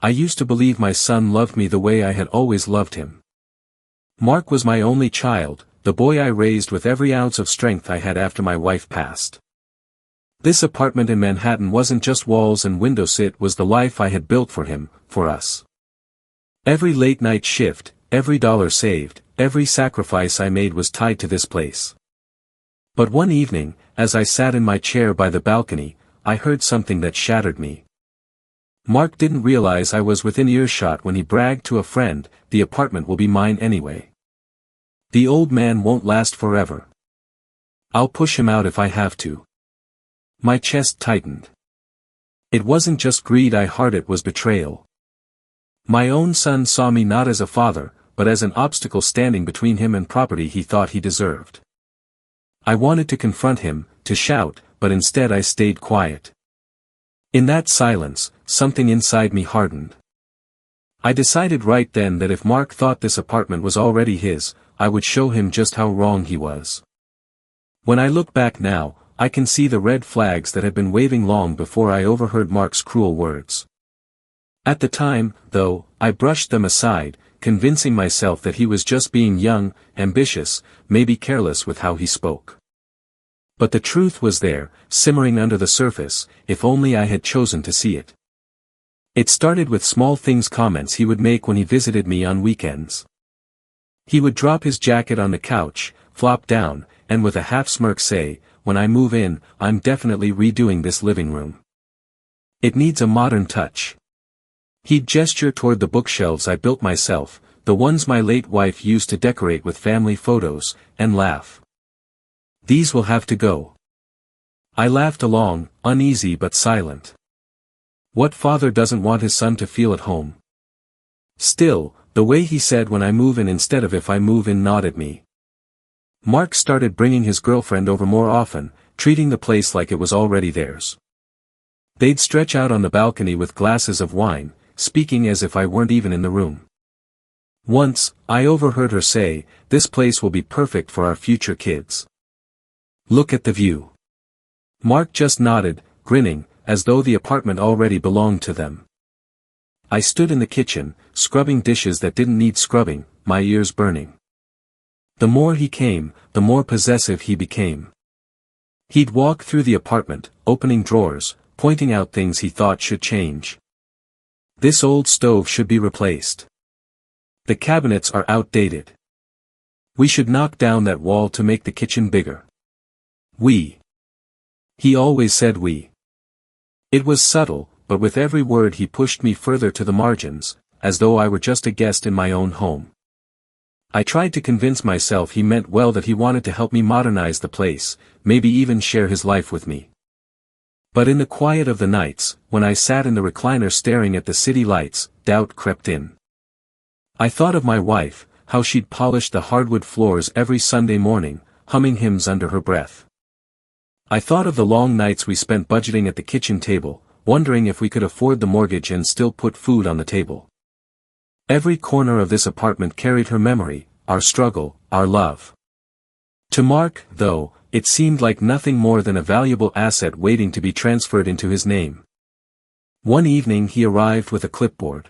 I used to believe my son loved me the way I had always loved him. Mark was my only child, the boy I raised with every ounce of strength I had after my wife passed. This apartment in Manhattan wasn't just walls and windows, it was the life I had built for him, for us. Every late-night shift, every dollar saved, every sacrifice I made was tied to this place. But one evening, as I sat in my chair by the balcony, I heard something that shattered me. Mark didn't realize I was within earshot when he bragged to a friend, "The apartment will be mine anyway. The old man won't last forever. I'll push him out if I have to." My chest tightened. It wasn't just greed I heard, it was betrayal. My own son saw me not as a father, but as an obstacle standing between him and property he thought he deserved. I wanted to confront him, to shout, but instead I stayed quiet. In that silence, something inside me hardened. I decided right then that if Mark thought this apartment was already his, I would show him just how wrong he was. When I look back now, I can see the red flags that had been waving long before I overheard Mark's cruel words. At the time, though, I brushed them aside, convincing myself that he was just being young, ambitious, maybe careless with how he spoke. But the truth was there, simmering under the surface, if only I had chosen to see it. It started with small things, comments he would make when he visited me on weekends. He would drop his jacket on the couch, flop down, and with a half-smirk say, "When I move in, I'm definitely redoing this living room. It needs a modern touch." He'd gesture toward the bookshelves I built myself, the ones my late wife used to decorate with family photos, and laugh. "These will have to go." I laughed along, uneasy but silent. What father doesn't want his son to feel at home? Still, the way he said "when I move in" instead of "if I move in" gnawed at me. Mark started bringing his girlfriend over more often, treating the place like it was already theirs. They'd stretch out on the balcony with glasses of wine, speaking as if I weren't even in the room. Once, I overheard her say, "This place will be perfect for our future kids. Look at the view." Mark just nodded, grinning, as though the apartment already belonged to them. I stood in the kitchen, scrubbing dishes that didn't need scrubbing, my ears burning. The more he came, the more possessive he became. He'd walk through the apartment, opening drawers, pointing out things he thought should change. "This old stove should be replaced. The cabinets are outdated. We should knock down that wall to make the kitchen bigger." We. He always said we. It was subtle, but with every word he pushed me further to the margins, as though I were just a guest in my own home. I tried to convince myself he meant well, that he wanted to help me modernize the place, maybe even share his life with me. But in the quiet of the nights, when I sat in the recliner staring at the city lights, doubt crept in. I thought of my wife, how she'd polish the hardwood floors every Sunday morning, humming hymns under her breath. I thought of the long nights we spent budgeting at the kitchen table, wondering if we could afford the mortgage and still put food on the table. Every corner of this apartment carried her memory, our struggle, our love. To Mark, though, it seemed like nothing more than a valuable asset waiting to be transferred into his name. One evening he arrived with a clipboard.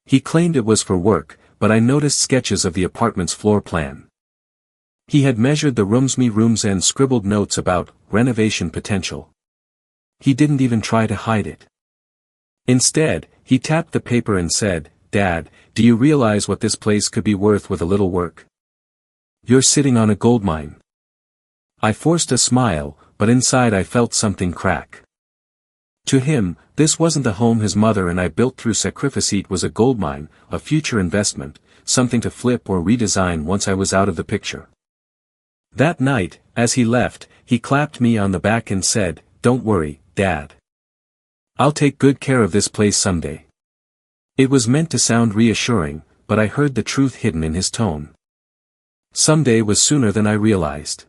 He claimed it was for work, but I noticed sketches of the apartment's floor plan. He had measured the rooms and scribbled notes about renovation potential. He didn't even try to hide it. Instead, he tapped the paper and said, "Dad, do you realize what this place could be worth with a little work? You're sitting on a goldmine." I forced a smile, but inside I felt something crack. To him, this wasn't the home his mother and I built through sacrifice. It was a goldmine, a future investment, something to flip or redesign once I was out of the picture. That night, as he left, he clapped me on the back and said, "Don't worry, Dad. I'll take good care of this place someday." It was meant to sound reassuring, but I heard the truth hidden in his tone. Someday was sooner than I realized.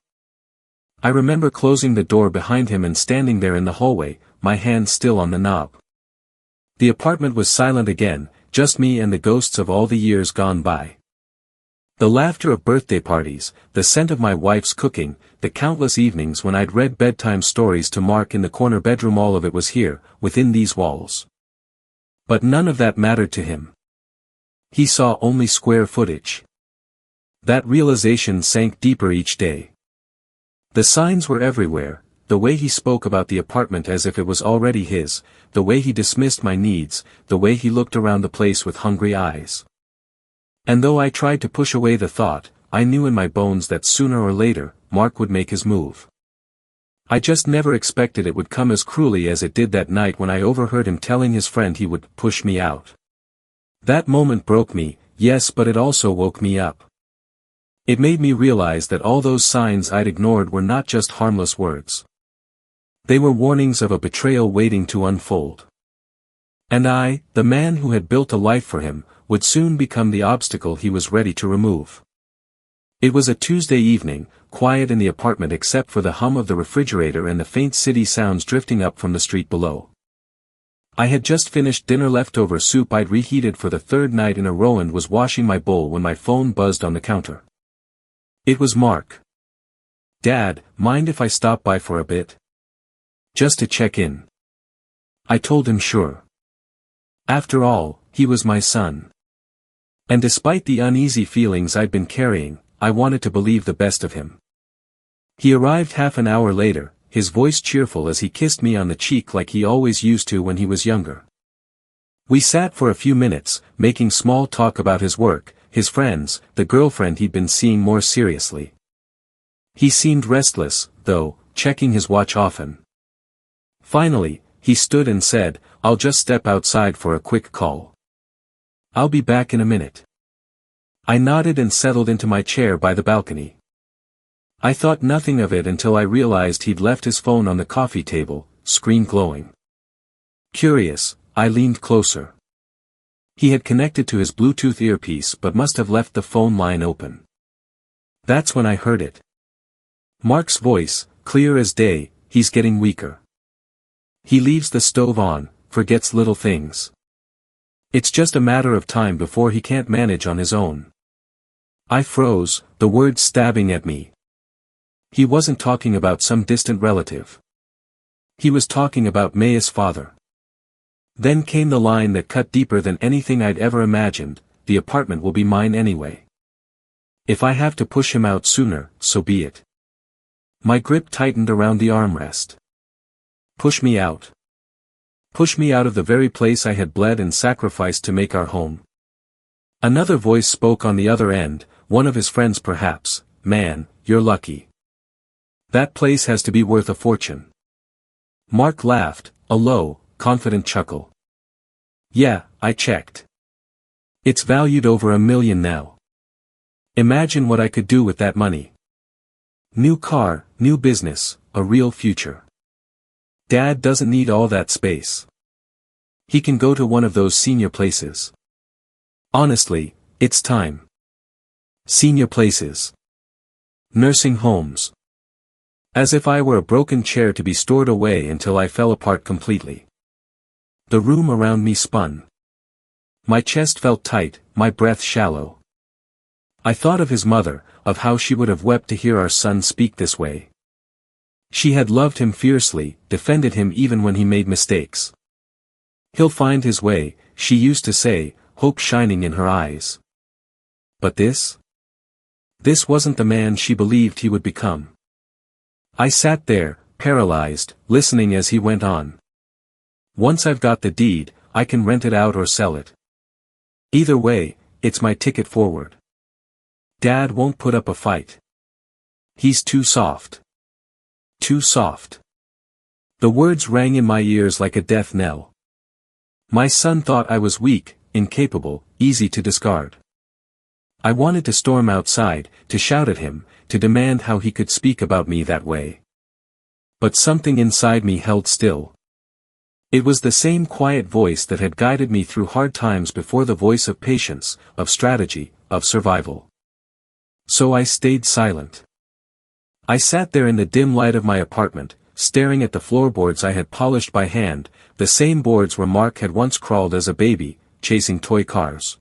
I remember closing the door behind him and standing there in the hallway, my hand still on the knob. The apartment was silent again, just me and the ghosts of all the years gone by. The laughter of birthday parties, the scent of my wife's cooking, the countless evenings when I'd read bedtime stories to Mark in the corner bedroom, all of it was here, within these walls. But none of that mattered to him. He saw only square footage. That realization sank deeper each day. The signs were everywhere, the way he spoke about the apartment as if it was already his, the way he dismissed my needs, the way he looked around the place with hungry eyes. And though I tried to push away the thought, I knew in my bones that sooner or later, Mark would make his move. I just never expected it would come as cruelly as it did that night when I overheard him telling his friend he would push me out. That moment broke me, yes, but it also woke me up. It made me realize that all those signs I'd ignored were not just harmless words. They were warnings of a betrayal waiting to unfold. And I, the man who had built a life for him, would soon become the obstacle he was ready to remove. It was a Tuesday evening, quiet in the apartment except for the hum of the refrigerator and the faint city sounds drifting up from the street below. I had just finished dinner leftover soup I'd reheated for the third night in a row and was washing my bowl when my phone buzzed on the counter. It was Mark. "Dad, mind if I stop by for a bit? Just to check in." I told him sure. After all, he was my son. And despite the uneasy feelings I'd been carrying, I wanted to believe the best of him. He arrived half an hour later, his voice cheerful as he kissed me on the cheek like he always used to when he was younger. We sat for a few minutes, making small talk about his work, his friends, the girlfriend he'd been seeing more seriously. He seemed restless, though, checking his watch often. Finally, he stood and said, "I'll just step outside for a quick call. I'll be back in a minute." I nodded and settled into my chair by the balcony. I thought nothing of it until I realized he'd left his phone on the coffee table, screen glowing. Curious, I leaned closer. He had connected to his Bluetooth earpiece but must have left the phone line open. That's when I heard it. Mark's voice, clear as day, "He's getting weaker. He leaves the stove on, forgets little things. It's just a matter of time before he can't manage on his own." I froze, the words stabbing at me. He wasn't talking about some distant relative. He was talking about Maya's father. Then came the line that cut deeper than anything I'd ever imagined, "The apartment will be mine anyway. If I have to push him out sooner, so be it." My grip tightened around the armrest. Push me out. Push me out of the very place I had bled and sacrificed to make our home. Another voice spoke on the other end, one of his friends perhaps. "Man, you're lucky. That place has to be worth a fortune." Mark laughed, a low, confident chuckle. "Yeah, I checked. It's valued over $1 million now. Imagine what I could do with that money. New car, new business, a real future. Dad doesn't need all that space. He can go to one of those senior places. Honestly, it's time. Senior places. Nursing homes. As if I were a broken chair to be stored away until I fell apart completely. The room around me spun. My chest felt tight, my breath shallow. I thought of his mother, of how she would have wept to hear our son speak this way. She had loved him fiercely, defended him even when he made mistakes. "He'll find his way," she used to say, hope shining in her eyes. But this? This wasn't the man she believed he would become. I sat there, paralyzed, listening as he went on. "Once I've got the deed, I can rent it out or sell it. Either way, it's my ticket forward. Dad won't put up a fight. He's too soft. Too soft." The words rang in my ears like a death knell. My son thought I was weak, incapable, easy to discard. I wanted to storm outside, to shout at him, to demand how he could speak about me that way. But something inside me held still. It was the same quiet voice that had guided me through hard times before, the voice of patience, of strategy, of survival. So I stayed silent. I sat there in the dim light of my apartment, staring at the floorboards I had polished by hand, the same boards where Mark had once crawled as a baby, chasing toy cars.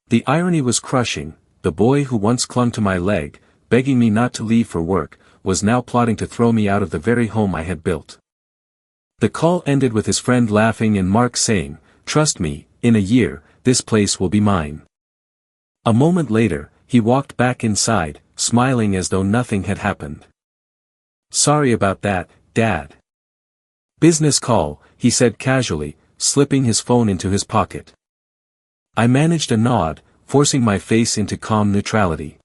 The irony was crushing. The boy who once clung to my leg, begging me not to leave for work, was now plotting to throw me out of the very home I had built. The call ended with his friend laughing and Mark saying, trust me, in a year, this place will be mine." A moment later, he walked back inside, smiling as though nothing had happened. "Sorry about that, Dad." "Business call," he said casually, slipping his phone into his pocket. I managed a nod, forcing my face into calm neutrality.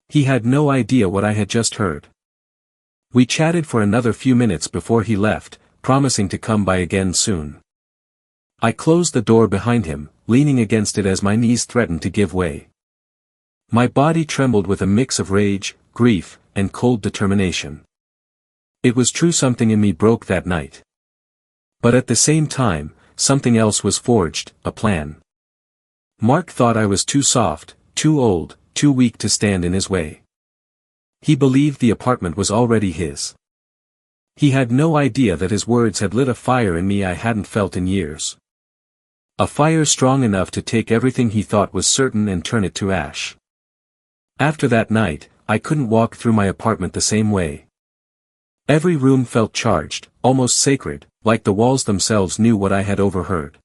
He had no idea what I had just heard. We chatted for another few minutes before he left, promising to come by again soon. I closed the door behind him, leaning against it as my knees threatened to give way. My body trembled with a mix of rage, grief, and cold determination. It was true, something in me broke that night. But at the same time, something else was forged, a plan. Mark thought I was too soft, too old, too weak to stand in his way. He believed the apartment was already his. He had no idea that his words had lit a fire in me I hadn't felt in years. A fire strong enough to take everything he thought was certain and turn it to ash. After that night, I couldn't walk through my apartment the same way. Every room felt charged, almost sacred, like the walls themselves knew what I had overheard.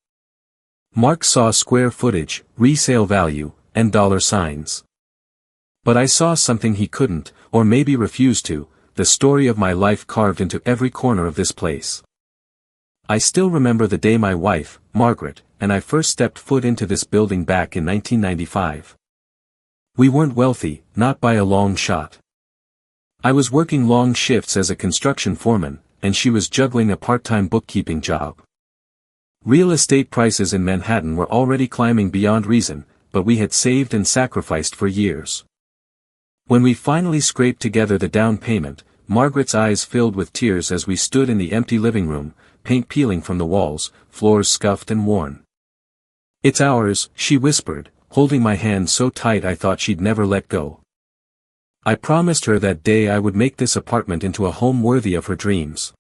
Mark saw square footage, resale value, and dollar signs. But I saw something he couldn't, or maybe refused to, the story of my life carved into every corner of this place. I still remember the day my wife, Margaret, and I first stepped foot into this building back in 1995. We weren't wealthy, not by a long shot. I was working long shifts as a construction foreman, and she was juggling a part-time bookkeeping job. Real estate prices in Manhattan were already climbing beyond reason, but we had saved and sacrificed for years. When we finally scraped together the down payment, Margaret's eyes filled with tears as we stood in the empty living room, paint peeling from the walls, floors scuffed and worn. "It's ours," she whispered, holding my hand so tight I thought she'd never let go. I promised her that day I would make this apartment into a home worthy of her dreams.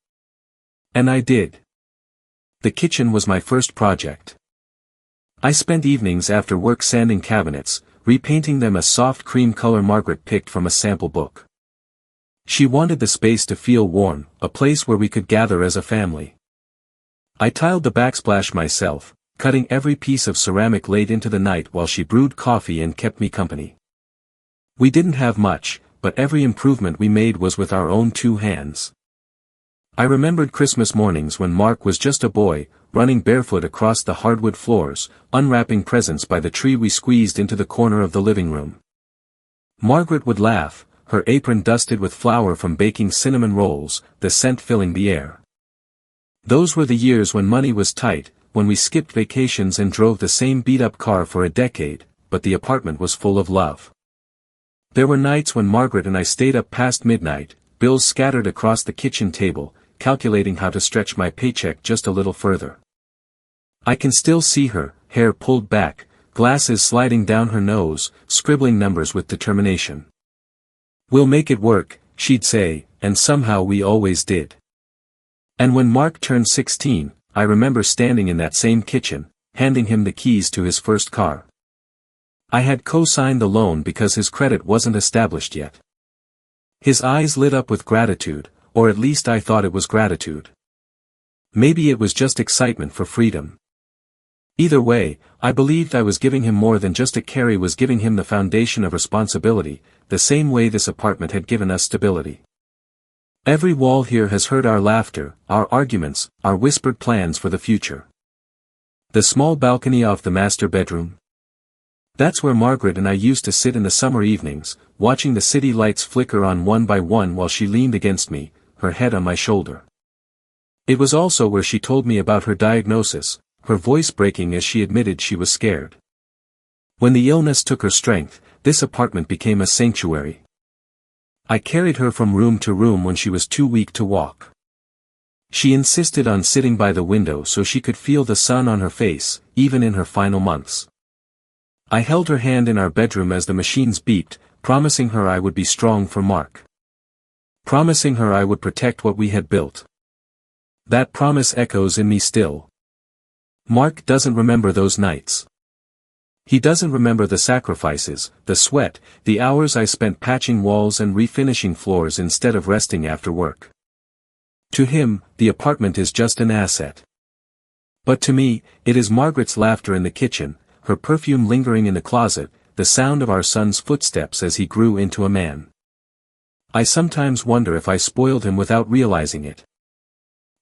And I did. The kitchen was my first project. I spent evenings after work sanding cabinets, repainting them a soft cream color Margaret picked from a sample book. She wanted the space to feel warm, a place where we could gather as a family. I tiled the backsplash myself, cutting every piece of ceramic late into the night while she brewed coffee and kept me company. We didn't have much, but every improvement we made was with our own two hands. I remembered Christmas mornings when Mark was just a boy, running barefoot across the hardwood floors, unwrapping presents by the tree we squeezed into the corner of the living room. Margaret would laugh, her apron dusted with flour from baking cinnamon rolls, the scent filling the air. Those were the years when money was tight, when we skipped vacations and drove the same beat-up car for a decade, but the apartment was full of love. There were nights when Margaret and I stayed up past midnight, bills scattered across the kitchen table, calculating how to stretch my paycheck just a little further. I can still see her, hair pulled back, glasses sliding down her nose, scribbling numbers with determination. "We'll make it work," she'd say, and somehow we always did. And when Mark turned 16, I remember standing in that same kitchen, handing him the keys to his first car. I had co-signed the loan because his credit wasn't established yet. His eyes lit up with gratitude, or at least I thought it was gratitude. Maybe it was just excitement for freedom. Either way, I believed I was giving him more than just a carry, was giving him the foundation of responsibility, the same way this apartment had given us stability. Every wall here has heard our laughter, our arguments, our whispered plans for the future. The small balcony off the master bedroom. That's where Margaret and I used to sit in the summer evenings, watching the city lights flicker on one by one while she leaned against me, her head on my shoulder. It was also where she told me about her diagnosis, her voice breaking as she admitted she was scared. When the illness took her strength, this apartment became a sanctuary. I carried her from room to room when she was too weak to walk. She insisted on sitting by the window so she could feel the sun on her face, even in her final months. I held her hand in our bedroom as the machines beeped, promising her I would be strong for Mark. Promising her I would protect what we had built. That promise echoes in me still. Mark doesn't remember those nights. He doesn't remember the sacrifices, the sweat, the hours I spent patching walls and refinishing floors instead of resting after work. To him, the apartment is just an asset. But to me, it is Margaret's laughter in the kitchen, her perfume lingering in the closet, the sound of our son's footsteps as he grew into a man. I sometimes wonder if I spoiled him without realizing it.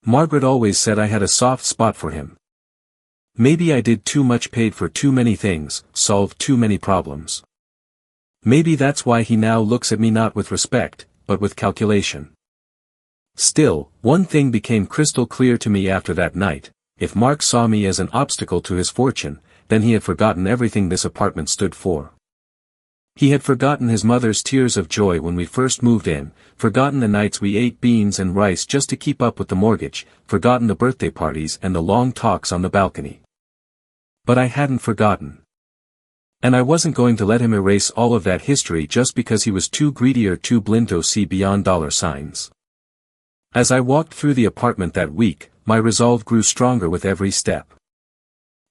Margaret always said I had a soft spot for him. Maybe I did too much, paid for too many things, solved too many problems. Maybe that's why he now looks at me not with respect, but with calculation. Still, one thing became crystal clear to me after that night: if Mark saw me as an obstacle to his fortune, then he had forgotten everything this apartment stood for. He had forgotten his mother's tears of joy when we first moved in, forgotten the nights we ate beans and rice just to keep up with the mortgage, forgotten the birthday parties and the long talks on the balcony. But I hadn't forgotten. And I wasn't going to let him erase all of that history just because he was too greedy or too blind to see beyond dollar signs. As I walked through the apartment that week, my resolve grew stronger with every step.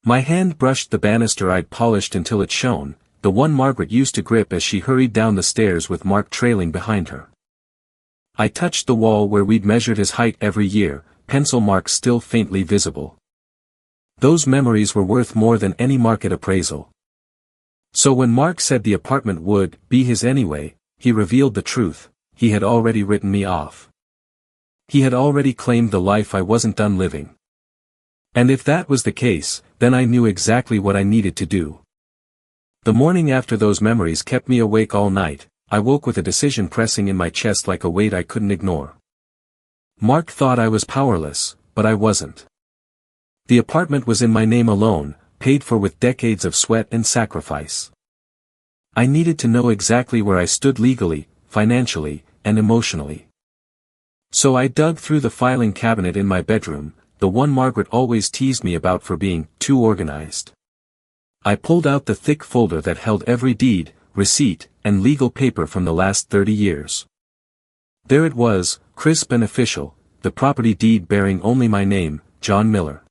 My hand brushed the banister I'd polished until it shone, the one Margaret used to grip as she hurried down the stairs with Mark trailing behind her. I touched the wall where we'd measured his height every year, pencil marks still faintly visible. Those memories were worth more than any market appraisal. So when Mark said the apartment would be his anyway, he revealed the truth: he had already written me off. He had already claimed the life I wasn't done living. And if that was the case, then I knew exactly what I needed to do. The morning after those memories kept me awake all night. I woke with a decision pressing in my chest like a weight I couldn't ignore. Mark thought I was powerless, but I wasn't. The apartment was in my name alone, paid for with decades of sweat and sacrifice. I needed to know exactly where I stood legally, financially, and emotionally. So I dug through the filing cabinet in my bedroom, the one Margaret always teased me about for being too organized. I pulled out the thick folder that held every deed, receipt, and legal paper from the last 30 years. There it was, crisp and official, the property deed bearing only my name, John Miller.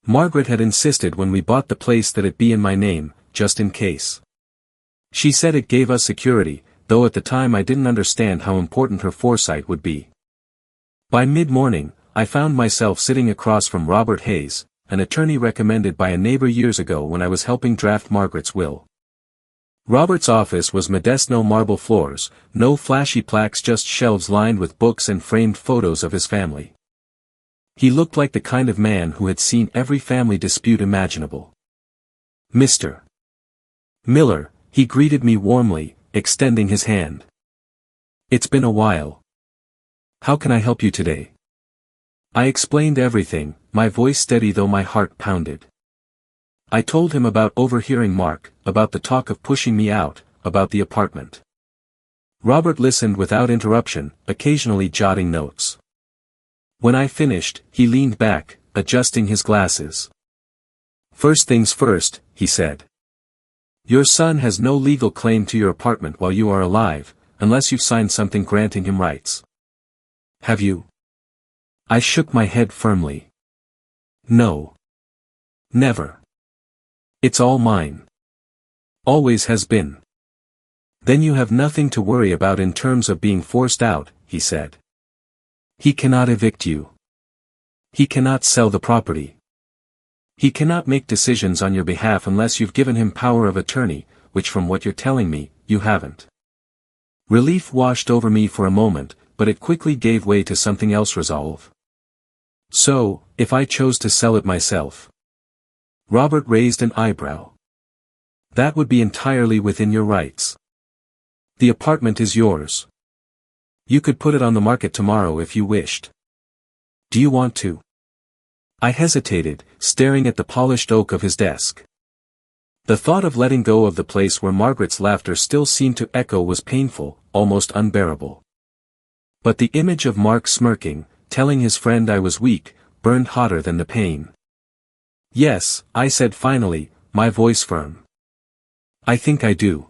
Margaret had insisted when we bought the place that it be in my name, just in case. She said it gave us security, though at the time I didn't understand how important her foresight would be. By mid-morning, I found myself sitting across from Robert Hayes, an attorney recommended by a neighbor years ago when I was helping draft Margaret's will. Robert's office was Modesto marble floors, no flashy plaques, just shelves lined with books and framed photos of his family. He looked like the kind of man who had seen every family dispute imaginable. "Mr. Miller," he greeted me warmly, extending his hand. "It's been a while. How can I help you today?" I explained everything, my voice steady though my heart pounded. I told him about overhearing Mark, about the talk of pushing me out, about the apartment. Robert listened without interruption, occasionally jotting notes. When I finished, he leaned back, adjusting his glasses. "First things first," he said. "Your son has no legal claim to your apartment while you are alive, unless you've signed something granting him rights. Have you?" I shook my head firmly. "No. Never. It's all mine. Always has been." "Then you have nothing to worry about in terms of being forced out," he said. "He cannot evict you. He cannot sell the property. He cannot make decisions on your behalf unless you've given him power of attorney, which from what you're telling me, you haven't." Relief washed over me for a moment, but it quickly gave way to something else: resolve. "So, if I chose to sell it myself?" Robert raised an eyebrow. "That would be entirely within your rights. The apartment is yours. You could put it on the market tomorrow if you wished. Do you want to?" I hesitated, staring at the polished oak of his desk. The thought of letting go of the place where Margaret's laughter still seemed to echo was painful, almost unbearable. But the image of Mark smirking, telling his friend I was weak, burned hotter than the pain. "Yes," I said finally, my voice firm. "I think I do."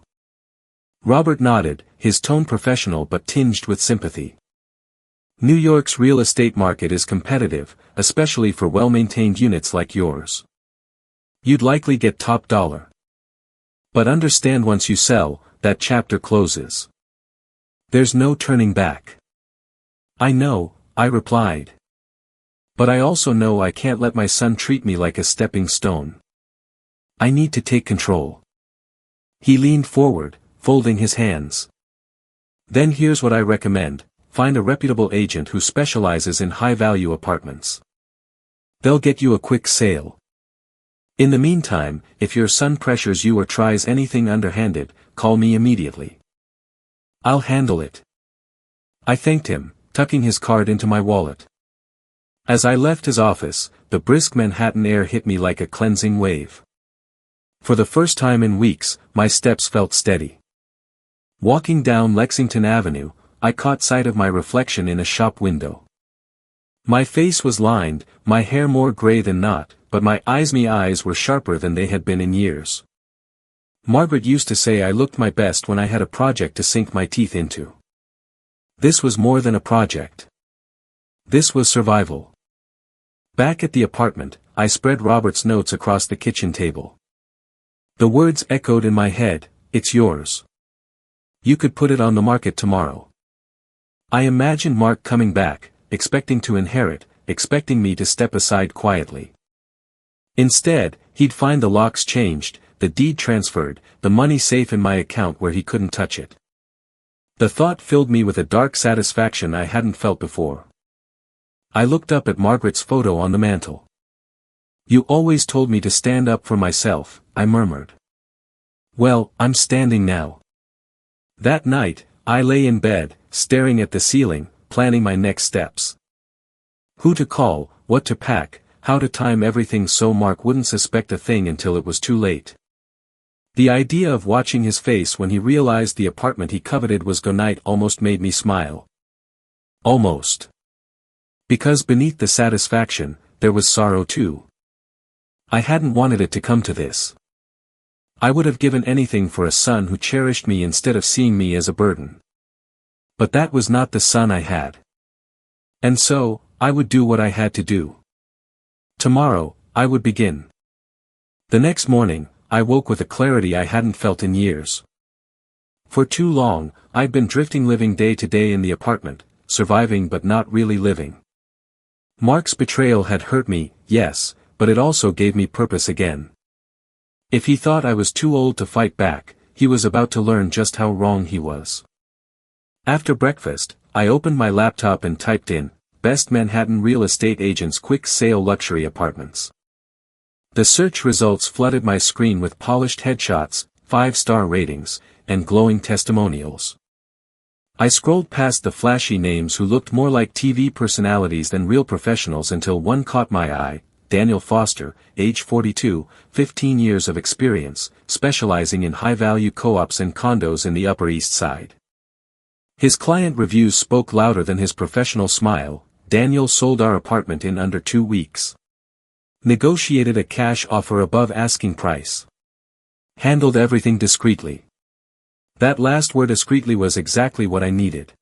Robert nodded, his tone professional but tinged with sympathy. "New York's real estate market is competitive, especially for well-maintained units like yours. You'd likely get top dollar. But understand, once you sell, that chapter closes. There's no turning back." "I know," I replied. But I also know I can't let my son treat me like a stepping stone. I need to take control. He leaned forward, folding his hands. Then here's what I recommend: find a reputable agent who specializes in high-value apartments. They'll get you a quick sale. In the meantime, if your son pressures you or tries anything underhanded, call me immediately. I'll handle it. I thanked him, tucking his card into my wallet. As I left his office, the brisk Manhattan air hit me like a cleansing wave. For the first time in weeks, my steps felt steady. Walking down Lexington Avenue, I caught sight of my reflection in a shop window. My face was lined, my hair more gray than not, but my eyes were sharper than they had been in years. Margaret used to say I looked my best when I had a project to sink my teeth into. This was more than a project. This was survival. Back at the apartment, I spread Robert's notes across the kitchen table. The words echoed in my head: "It's yours. You could put it on the market tomorrow." I imagined Mark coming back, expecting to inherit, expecting me to step aside quietly. Instead, he'd find the locks changed, the deed transferred, the money safe in my account where he couldn't touch it. The thought filled me with a dark satisfaction I hadn't felt before. I looked up at Margaret's photo on the mantel. "You always told me to stand up for myself," I murmured. "Well, I'm standing now." That night, I lay in bed, staring at the ceiling, planning my next steps. Who to call, what to pack, how to time everything so Mark wouldn't suspect a thing until it was too late. The idea of watching his face when he realized the apartment he coveted was gone almost made me smile. Almost. Because beneath the satisfaction, there was sorrow too. I hadn't wanted it to come to this. I would have given anything for a son who cherished me instead of seeing me as a burden. But that was not the son I had. And so, I would do what I had to do. Tomorrow, I would begin. The next morning, I woke with a clarity I hadn't felt in years. For too long, I'd been drifting, living day to day in the apartment, surviving but not really living. Mark's betrayal had hurt me, yes, but it also gave me purpose again. If he thought I was too old to fight back, he was about to learn just how wrong he was. After breakfast, I opened my laptop and typed in, "Best Manhattan Real Estate Agents Quick Sale Luxury Apartments." The search results flooded my screen with polished headshots, 5-star ratings, and glowing testimonials. I scrolled past the flashy names who looked more like TV personalities than real professionals until one caught my eye: Daniel Foster, age 42, 15 years of experience, specializing in high-value co-ops and condos in the Upper East Side. His client reviews spoke louder than his professional smile. Daniel sold our apartment in under 2 weeks. Negotiated a cash offer above asking price. Handled everything discreetly. That last word, discreetly, was exactly what I needed.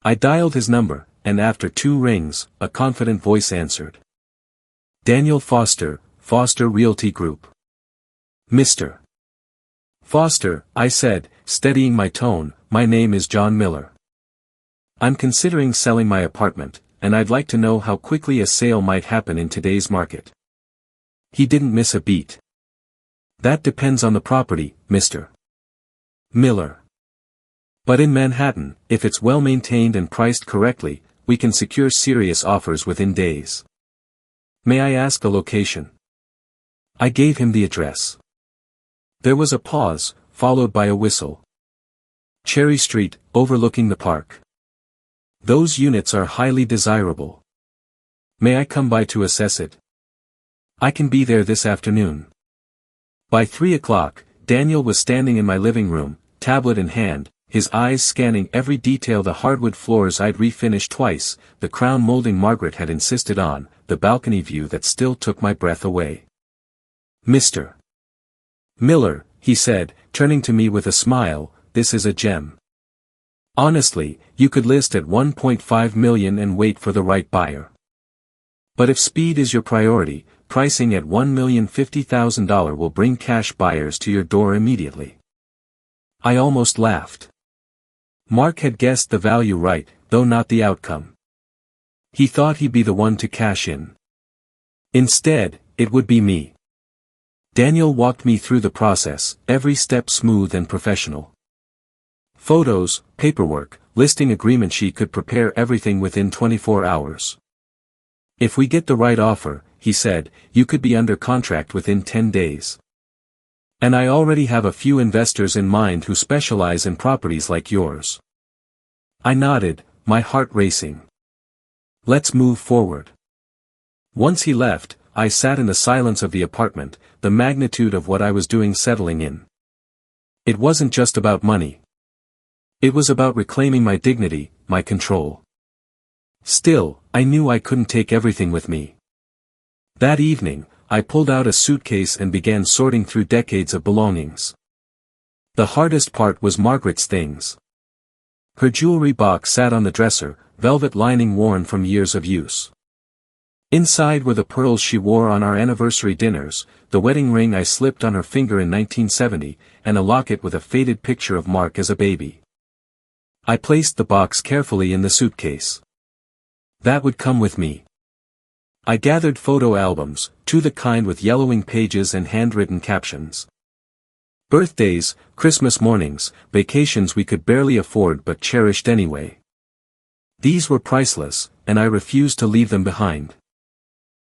I dialed his number, and after 2 rings, a confident voice answered. "Daniel Foster, Foster Realty Group." "Mr. Foster," I said, steadying my tone, "my name is John Miller. I'm considering selling my apartment, and I'd like to know how quickly a sale might happen in today's market." He didn't miss a beat. "That depends on the property, Mr. Miller. But in Manhattan, if it's well maintained and priced correctly, we can secure serious offers within days. May I ask a location?" I gave him the address. There was a pause, followed by a whistle. "Cherry Street, overlooking the park. Those units are highly desirable. May I come by to assess it?" "I can be there this afternoon." By 3 o'clock, Daniel was standing in my living room, tablet in hand, his eyes scanning every detail: the hardwood floors I'd refinished twice, the crown molding Margaret had insisted on, the balcony view that still took my breath away. "Mr. Miller," he said, turning to me with a smile, "this is a gem. Honestly, you could list at $1.5 million and wait for the right buyer. But if speed is your priority, pricing at $1,050,000 will bring cash buyers to your door immediately." I almost laughed. Mark had guessed the value right, though not the outcome. He thought he'd be the one to cash in. Instead, it would be me. Daniel walked me through the process, every step smooth and professional. Photos, paperwork, listing agreement. She could prepare everything within 24 hours. If we get the right offer, he said, you could be under contract within 10 days. And I already have a few investors in mind who specialize in properties like yours. I nodded, my heart racing. Let's move forward. Once he left, I sat in the silence of the apartment, the magnitude of what I was doing settling in. It wasn't just about money. It was about reclaiming my dignity, my control. Still, I knew I couldn't take everything with me. That evening, I pulled out a suitcase and began sorting through decades of belongings. The hardest part was Margaret's things. Her jewelry box sat on the dresser, velvet lining worn from years of use. Inside were the pearls she wore on our anniversary dinners, the wedding ring I slipped on her finger in 1970, and a locket with a faded picture of Mark as a baby. I placed the box carefully in the suitcase. That would come with me. I gathered photo albums, the kind with yellowing pages and handwritten captions. Birthdays, Christmas mornings, vacations we could barely afford but cherished anyway. These were priceless, and I refused to leave them behind.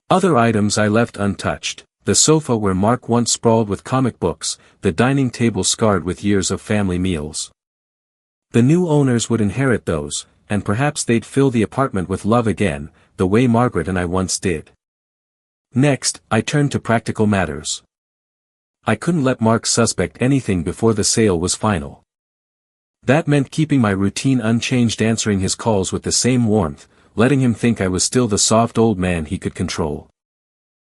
Other items I left untouched, the sofa where Mark once sprawled with comic books, the dining table scarred with years of family meals. The new owners would inherit those, and perhaps they'd fill the apartment with love again, the way Margaret and I once did. Next, I turned to practical matters. I couldn't let Mark suspect anything before the sale was final. That meant keeping my routine unchanged, answering his calls with the same warmth, letting him think I was still the soft old man he could control.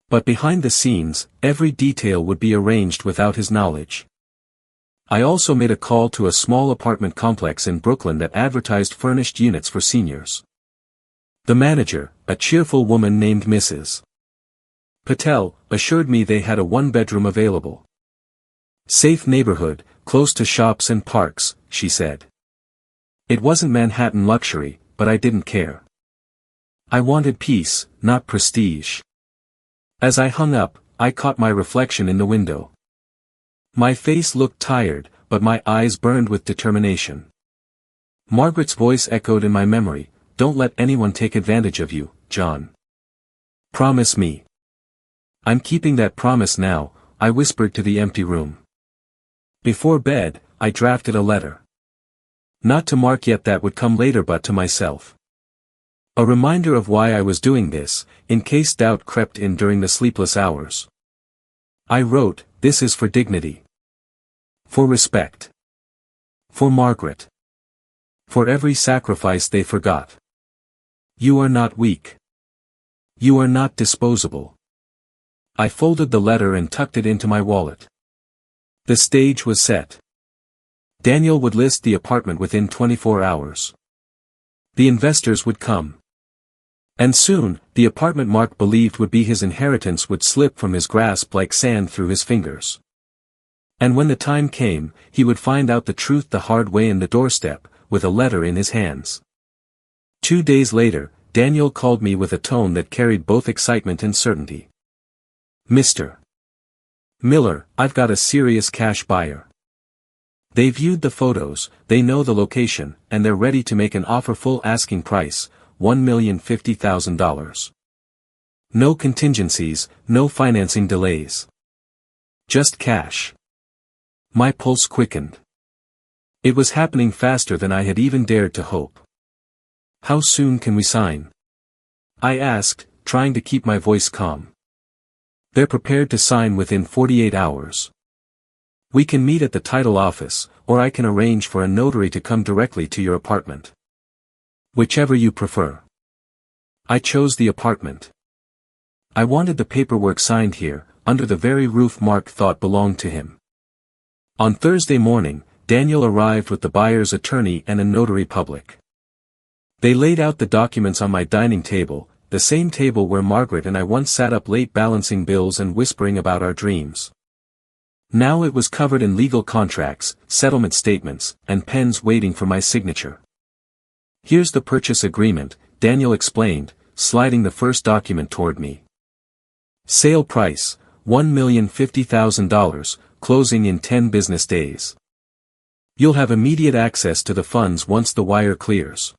But behind the scenes, every detail would be arranged without his knowledge. I also made a call to a small apartment complex in Brooklyn that advertised furnished units for seniors. The manager, a cheerful woman named Mrs. Patel, assured me they had a one-bedroom available. Safe neighborhood, close to shops and parks, she said. It wasn't Manhattan luxury, but I didn't care. I wanted peace, not prestige. As I hung up, I caught my reflection in the window. My face looked tired, but my eyes burned with determination. Margaret's voice echoed in my memory, "Don't let anyone take advantage of you, John. Promise me." "I'm keeping that promise now," I whispered to the empty room. Before bed, I drafted a letter. Not to Mark yet, that would come later, but to myself. A reminder of why I was doing this, in case doubt crept in during the sleepless hours. I wrote, "This is for dignity. For respect. For Margaret. For every sacrifice they forgot. You are not weak. You are not disposable." I folded the letter and tucked it into my wallet. The stage was set. Daniel would list the apartment within 24 hours. The investors would come. And soon, the apartment Mark believed would be his inheritance would slip from his grasp like sand through his fingers. And when the time came, he would find out the truth the hard way in the doorstep, with a letter in his hands. 2 days later, Daniel called me with a tone that carried both excitement and certainty. "Mr. Miller, I've got a serious cash buyer. They viewed the photos, they know the location, and they're ready to make an offer full asking price, $1,050,000. No contingencies, no financing delays. Just cash." My pulse quickened. It was happening faster than I had even dared to hope. "How soon can we sign?" I asked, trying to keep my voice calm. "They're prepared to sign within 48 hours. We can meet at the title office, or I can arrange for a notary to come directly to your apartment. Whichever you prefer." I chose the apartment. I wanted the paperwork signed here, under the very roof Mark thought belonged to him. On Thursday morning, Daniel arrived with the buyer's attorney and a notary public. They laid out the documents on my dining table, the same table where Margaret and I once sat up late balancing bills and whispering about our dreams. Now it was covered in legal contracts, settlement statements, and pens waiting for my signature. "Here's the purchase agreement," Daniel explained, sliding the first document toward me. Sale price, $1,050,000, closing in 10 business days. You'll have immediate access to the funds once the wire clears.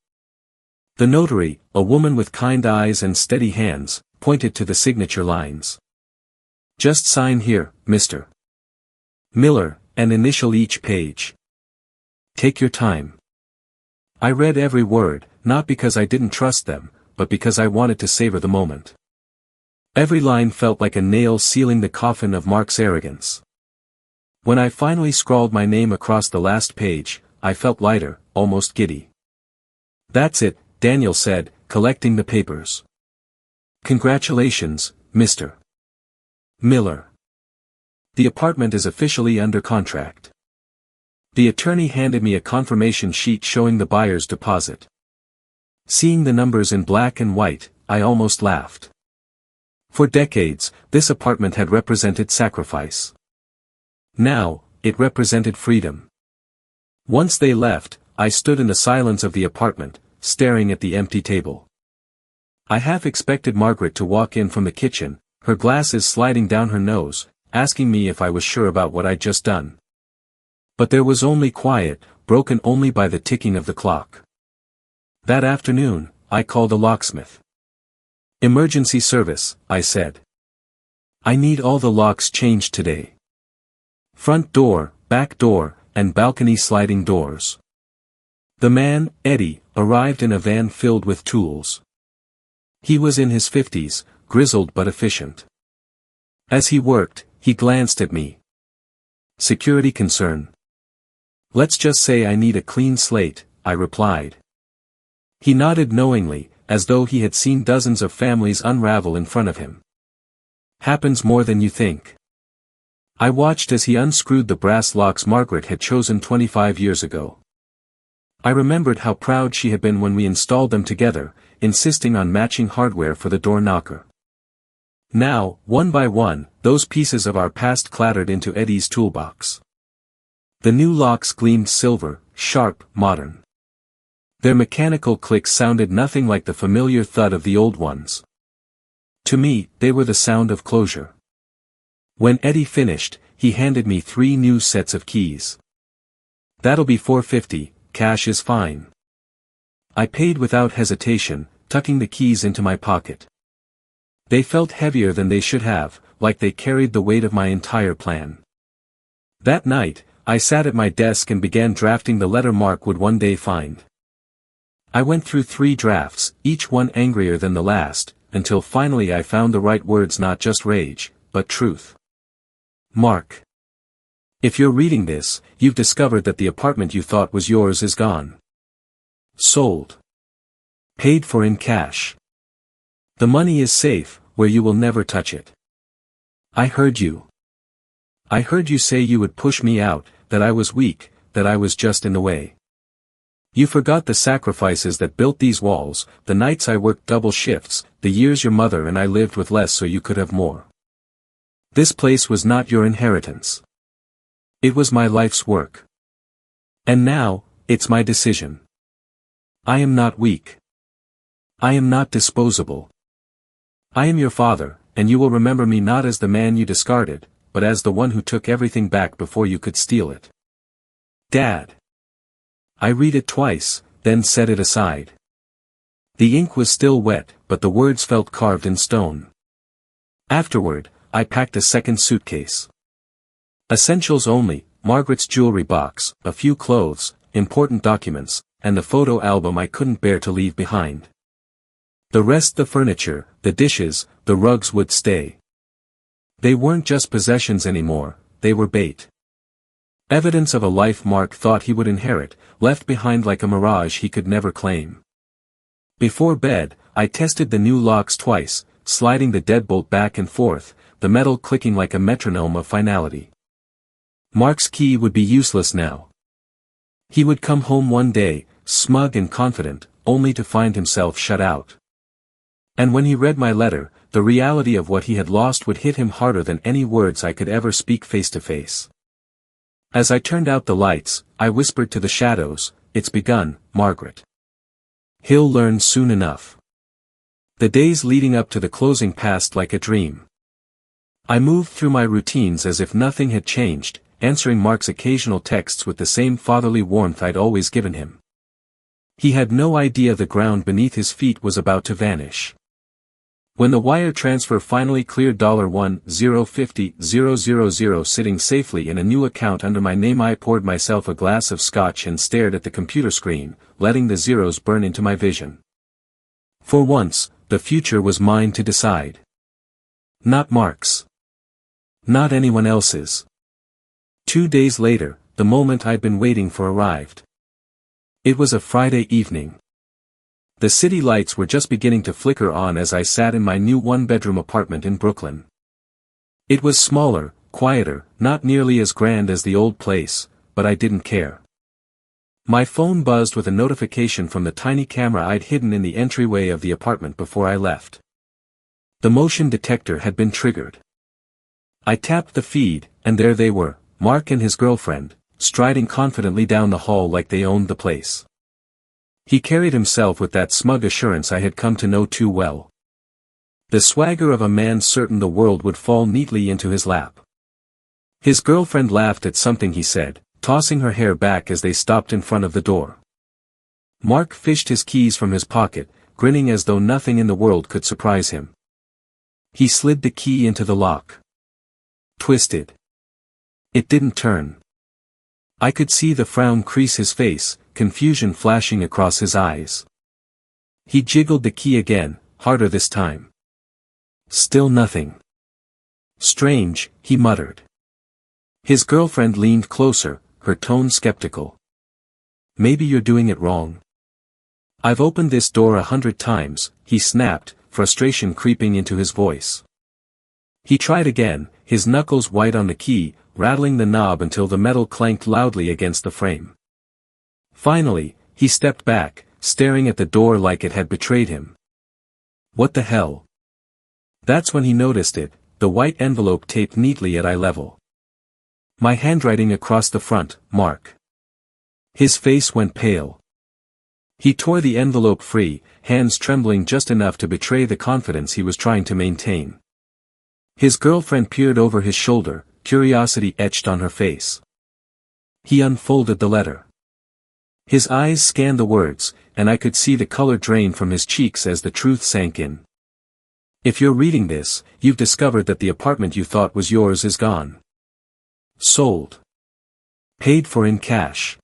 The notary, a woman with kind eyes and steady hands, pointed to the signature lines. Just sign here, Mr. Miller, and initial each page. Take your time. I read every word, not because I didn't trust them, but because I wanted to savor the moment. Every line felt like a nail sealing the coffin of Mark's arrogance. When I finally scrawled my name across the last page, I felt lighter, almost giddy. That's it, Daniel said, collecting the papers. Congratulations, Mr. Miller. The apartment is officially under contract. The attorney handed me a confirmation sheet showing the buyer's deposit. Seeing the numbers in black and white, I almost laughed. For decades, this apartment had represented sacrifice. Now, it represented freedom. Once they left, I stood in the silence of the apartment, staring at the empty table. I half expected Margaret to walk in from the kitchen, her glasses sliding down her nose, asking me if I was sure about what I'd just done. But there was only quiet, broken only by the ticking of the clock. That afternoon, I called a locksmith. Emergency service, I said. I need all the locks changed today. Front door, back door, and balcony sliding doors. The man, Eddie, arrived in a van filled with tools. He was in his 50s, grizzled but efficient. As he worked, he glanced at me. Security concern. Let's just say I need a clean slate, I replied. He nodded knowingly, as though he had seen dozens of families unravel in front of him. Happens more than you think. I watched as he unscrewed the brass locks Margaret had chosen 25 years ago. I remembered how proud she had been when we installed them together, insisting on matching hardware for the door knocker. Now, one by one, those pieces of our past clattered into Eddie's toolbox. The new locks gleamed silver, sharp, modern. Their mechanical clicks sounded nothing like the familiar thud of the old ones. To me, they were the sound of closure. When Eddie finished, he handed me 3 new sets of keys. That'll be $450, cash is fine. I paid without hesitation, tucking the keys into my pocket. They felt heavier than they should have, like they carried the weight of my entire plan. That night, I sat at my desk and began drafting the letter Mark would one day find. I went through 3 drafts, each one angrier than the last, until finally I found the right words, not just rage, but truth. Mark. If you're reading this, you've discovered that the apartment you thought was yours is gone. Sold. Paid for in cash. The money is safe, where you will never touch it. I heard you. I heard you say you would push me out, that I was weak, that I was just in the way. You forgot the sacrifices that built these walls, the nights I worked double shifts, the years your mother and I lived with less so you could have more. This place was not your inheritance. It was my life's work. And now, it's my decision. I am not weak. I am not disposable. I am your father, and you will remember me not as the man you discarded, but as the one who took everything back before you could steal it. Dad. I read it twice, then set it aside. The ink was still wet, but the words felt carved in stone. Afterward, I packed a second suitcase. Essentials only, Margaret's jewelry box, a few clothes, important documents, and the photo album I couldn't bear to leave behind. The rest, the furniture, the dishes, the rugs would stay. They weren't just possessions anymore, they were bait. Evidence of a life Mark thought he would inherit, left behind like a mirage he could never claim. Before bed, I tested the new locks twice, sliding the deadbolt back and forth, the metal clicking like a metronome of finality. Mark's key would be useless now. He would come home one day, smug and confident, only to find himself shut out. And when he read my letter, the reality of what he had lost would hit him harder than any words I could ever speak face to face. As I turned out the lights, I whispered to the shadows, "It's begun, Margaret. He'll learn soon enough." The days leading up to the closing passed like a dream. I moved through my routines as if nothing had changed, answering Mark's occasional texts with the same fatherly warmth I'd always given him. He had no idea the ground beneath his feet was about to vanish. When the wire transfer finally cleared $1,050,000 sitting safely in a new account under my name, I poured myself a glass of scotch and stared at the computer screen, letting the zeros burn into my vision. For once, the future was mine to decide. Not Mark's. Not anyone else's. 2 days later, the moment I'd been waiting for arrived. It was a Friday evening. The city lights were just beginning to flicker on as I sat in my new one-bedroom apartment in Brooklyn. It was smaller, quieter, not nearly as grand as the old place, but I didn't care. My phone buzzed with a notification from the tiny camera I'd hidden in the entryway of the apartment before I left. The motion detector had been triggered. I tapped the feed, and there they were, Mark and his girlfriend, striding confidently down the hall like they owned the place. He carried himself with that smug assurance I had come to know too well. The swagger of a man certain the world would fall neatly into his lap. His girlfriend laughed at something he said, tossing her hair back as they stopped in front of the door. Mark fished his keys from his pocket, grinning as though nothing in the world could surprise him. He slid the key into the lock. Twisted. It didn't turn. I could see the frown crease his face, confusion flashing across his eyes. He jiggled the key again, harder this time. Still nothing. Strange, he muttered. His girlfriend leaned closer, her tone skeptical. Maybe you're doing it wrong. I've opened this door 100 times, he snapped, frustration creeping into his voice. He tried again, his knuckles white on the key, rattling the knob until the metal clanked loudly against the frame. Finally, he stepped back, staring at the door like it had betrayed him. What the hell? That's when he noticed it, the white envelope taped neatly at eye level. My handwriting across the front, Mark. His face went pale. He tore the envelope free, hands trembling just enough to betray the confidence he was trying to maintain. His girlfriend peered over his shoulder, curiosity etched on her face. He unfolded the letter. His eyes scanned the words, and I could see the color drain from his cheeks as the truth sank in. If you're reading this, you've discovered that the apartment you thought was yours is gone. Sold. Paid for in cash.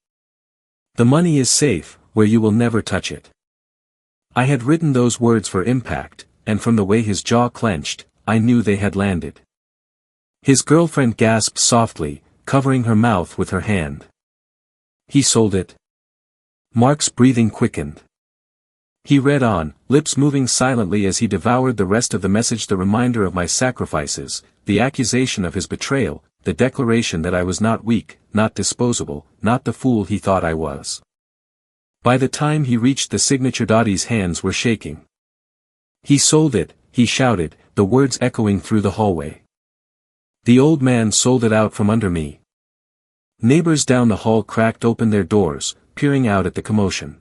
The money is safe, where you will never touch it. I had written those words for impact, and from the way his jaw clenched, I knew they had landed. His girlfriend gasped softly, covering her mouth with her hand. He sold it. Mark's breathing quickened. He read on, lips moving silently as he devoured the rest of the message, the reminder of my sacrifices, the accusation of his betrayal, the declaration that I was not weak, not disposable, not the fool he thought I was. By the time he reached the signature, Dottie's hands were shaking. He sold it, he shouted, the words echoing through the hallway. The old man sold it out from under me. Neighbors down the hall cracked open their doors, peering out at the commotion.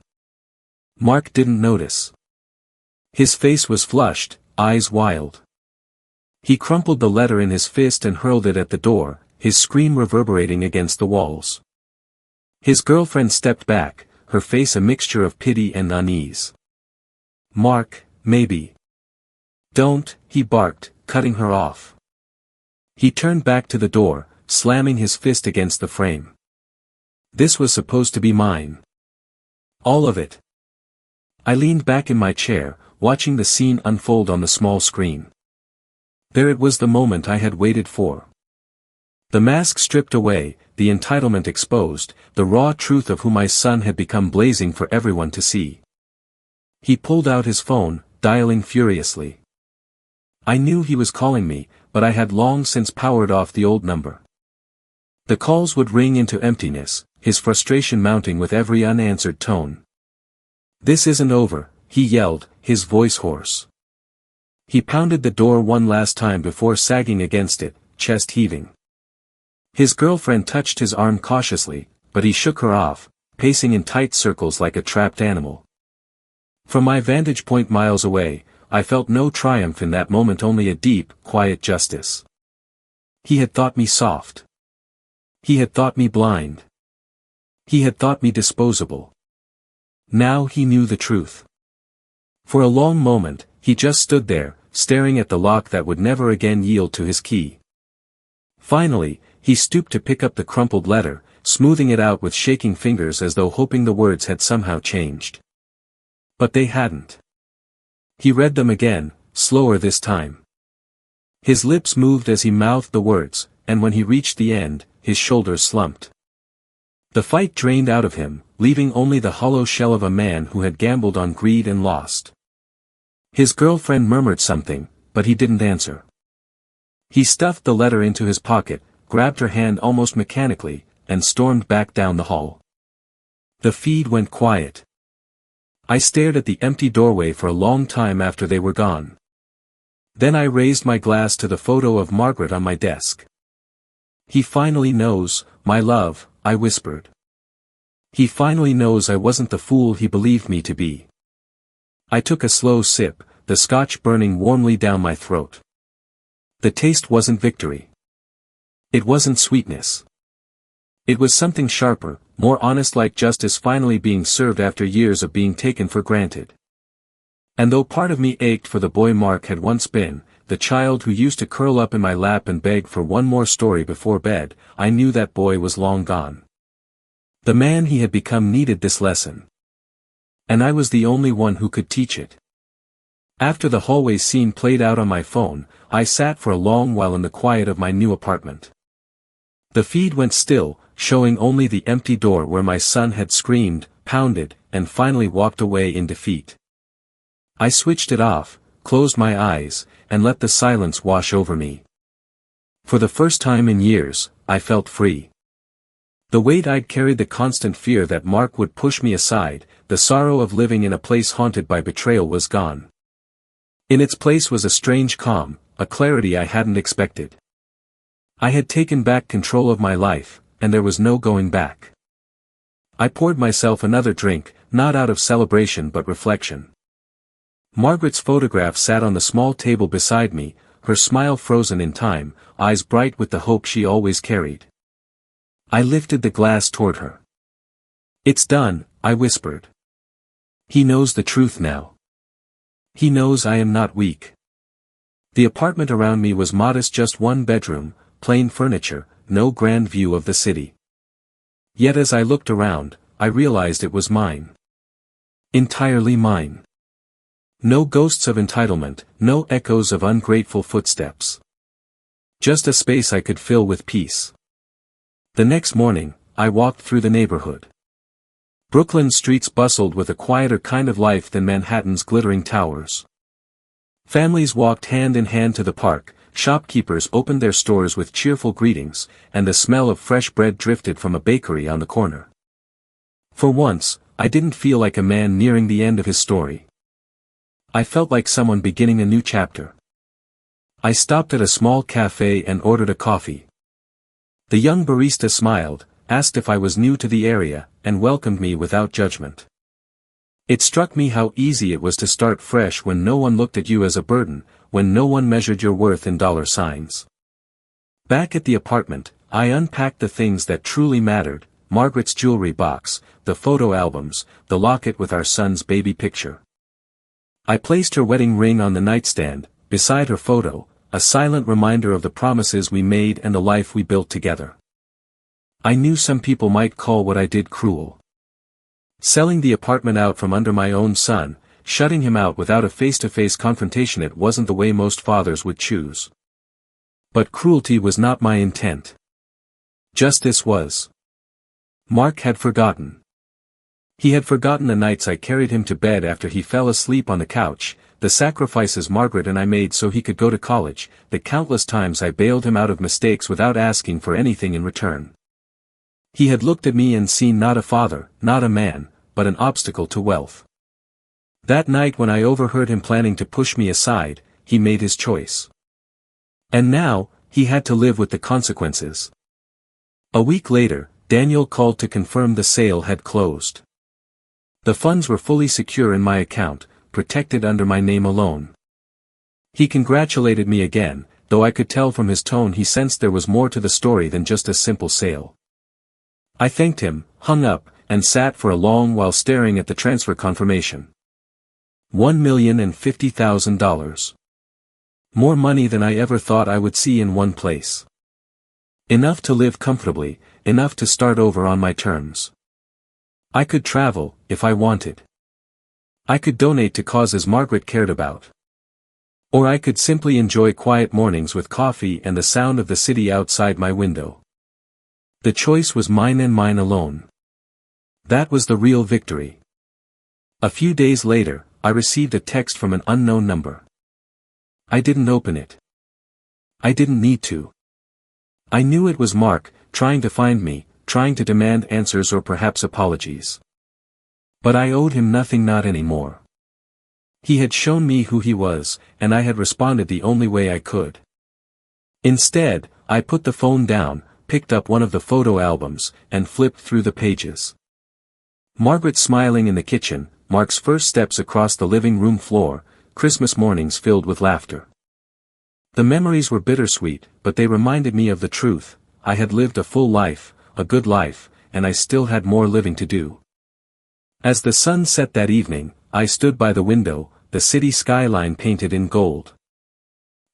Mark didn't notice. His face was flushed, eyes wild. He crumpled the letter in his fist and hurled it at the door, his scream reverberating against the walls. His girlfriend stepped back, her face a mixture of pity and unease. Mark, maybe. Don't, he barked, cutting her off. He turned back to the door, slamming his fist against the frame. This was supposed to be mine. All of it. I leaned back in my chair, watching the scene unfold on the small screen. There it was, the moment I had waited for. The mask stripped away, the entitlement exposed, the raw truth of who my son had become blazing for everyone to see. He pulled out his phone, dialing furiously. I knew he was calling me, but I had long since powered off the old number. The calls would ring into emptiness, his frustration mounting with every unanswered tone. This isn't over, he yelled, his voice hoarse. He pounded the door one last time before sagging against it, chest heaving. His girlfriend touched his arm cautiously, but he shook her off, pacing in tight circles like a trapped animal. From my vantage point miles away, I felt no triumph in that moment, only a deep, quiet justice. He had thought me soft. He had thought me blind. He had thought me disposable. Now he knew the truth. For a long moment, he just stood there, staring at the lock that would never again yield to his key. Finally, he stooped to pick up the crumpled letter, smoothing it out with shaking fingers as though hoping the words had somehow changed. But they hadn't. He read them again, slower this time. His lips moved as he mouthed the words, and when he reached the end, his shoulders slumped. The fight drained out of him, leaving only the hollow shell of a man who had gambled on greed and lost. His girlfriend murmured something, but he didn't answer. He stuffed the letter into his pocket, grabbed her hand almost mechanically, and stormed back down the hall. The feed went quiet. I stared at the empty doorway for a long time after they were gone. Then I raised my glass to the photo of Margaret on my desk. "He finally knows, my love," I whispered. "He finally knows I wasn't the fool he believed me to be." I took a slow sip, the scotch burning warmly down my throat. The taste wasn't victory. It wasn't sweetness. It was something sharper, more honest, like justice finally being served after years of being taken for granted. And though part of me ached for the boy Mark had once been, the child who used to curl up in my lap and beg for one more story before bed, I knew that boy was long gone. The man he had become needed this lesson. And I was the only one who could teach it. After the hallway scene played out on my phone, I sat for a long while in the quiet of my new apartment. The feed went still, showing only the empty door where my son had screamed, pounded, and finally walked away in defeat. I switched it off, closed my eyes, and let the silence wash over me. For the first time in years, I felt free. The weight I'd carried, the constant fear that Mark would push me aside, the sorrow of living in a place haunted by betrayal was gone. In its place was a strange calm, a clarity I hadn't expected. I had taken back control of my life, and there was no going back. I poured myself another drink, not out of celebration but reflection. Margaret's photograph sat on the small table beside me, her smile frozen in time, eyes bright with the hope she always carried. I lifted the glass toward her. "It's done," I whispered. "He knows the truth now. He knows I am not weak." The apartment around me was modest, just one bedroom, plain furniture, no grand view of the city. Yet as I looked around, I realized it was mine. Entirely mine. No ghosts of entitlement, no echoes of ungrateful footsteps. Just a space I could fill with peace. The next morning, I walked through the neighborhood. Brooklyn's streets bustled with a quieter kind of life than Manhattan's glittering towers. Families walked hand in hand to the park, shopkeepers opened their stores with cheerful greetings, and the smell of fresh bread drifted from a bakery on the corner. For once, I didn't feel like a man nearing the end of his story. I felt like someone beginning a new chapter. I stopped at a small cafe and ordered a coffee. The young barista smiled, asked if I was new to the area, and welcomed me without judgment. It struck me how easy it was to start fresh when no one looked at you as a burden, when no one measured your worth in dollar signs. Back at the apartment, I unpacked the things that truly mattered: Margaret's jewelry box, the photo albums, the locket with our son's baby picture. I placed her wedding ring on the nightstand, beside her photo, a silent reminder of the promises we made and the life we built together. I knew some people might call what I did cruel. Selling the apartment out from under my own son, shutting him out without a face-to-face confrontation, it wasn't the way most fathers would choose. But cruelty was not my intent. Justice was. Mark had forgotten. He had forgotten the nights I carried him to bed after he fell asleep on the couch, the sacrifices Margaret and I made so he could go to college, the countless times I bailed him out of mistakes without asking for anything in return. He had looked at me and seen not a father, not a man, but an obstacle to wealth. That night when I overheard him planning to push me aside, he made his choice. And now, he had to live with the consequences. A week later, Daniel called to confirm the sale had closed. The funds were fully secure in my account, protected under my name alone. He congratulated me again, though I could tell from his tone he sensed there was more to the story than just a simple sale. I thanked him, hung up, and sat for a long while staring at the transfer confirmation. $1,050,000. More money than I ever thought I would see in one place. Enough to live comfortably, enough to start over on my terms. I could travel, if I wanted. I could donate to causes Margaret cared about. Or I could simply enjoy quiet mornings with coffee and the sound of the city outside my window. The choice was mine and mine alone. That was the real victory. A few days later, I received a text from an unknown number. I didn't open it. I didn't need to. I knew it was Mark, trying to find me, trying to demand answers or perhaps apologies. But I owed him nothing, not anymore. He had shown me who he was, and I had responded the only way I could. Instead, I put the phone down, picked up one of the photo albums, and flipped through the pages. Margaret smiling in the kitchen, Mark's first steps across the living room floor, Christmas mornings filled with laughter. The memories were bittersweet, but they reminded me of the truth. I had lived a full life, a good life, and I still had more living to do. As the sun set that evening, I stood by the window, the city skyline painted in gold.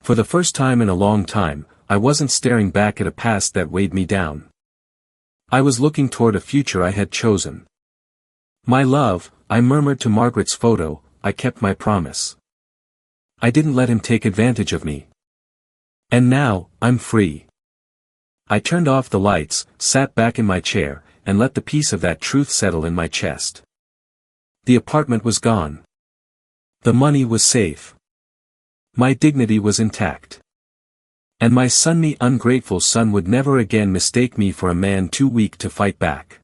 For the first time in a long time, I wasn't staring back at a past that weighed me down. I was looking toward a future I had chosen. My love, I murmured to Margaret's photo, I kept my promise. I didn't let him take advantage of me. And now, I'm free. I turned off the lights, sat back in my chair, and let the peace of that truth settle in my chest. The apartment was gone. The money was safe. My dignity was intact. And my sunny, ungrateful son would never again mistake me for a man too weak to fight back.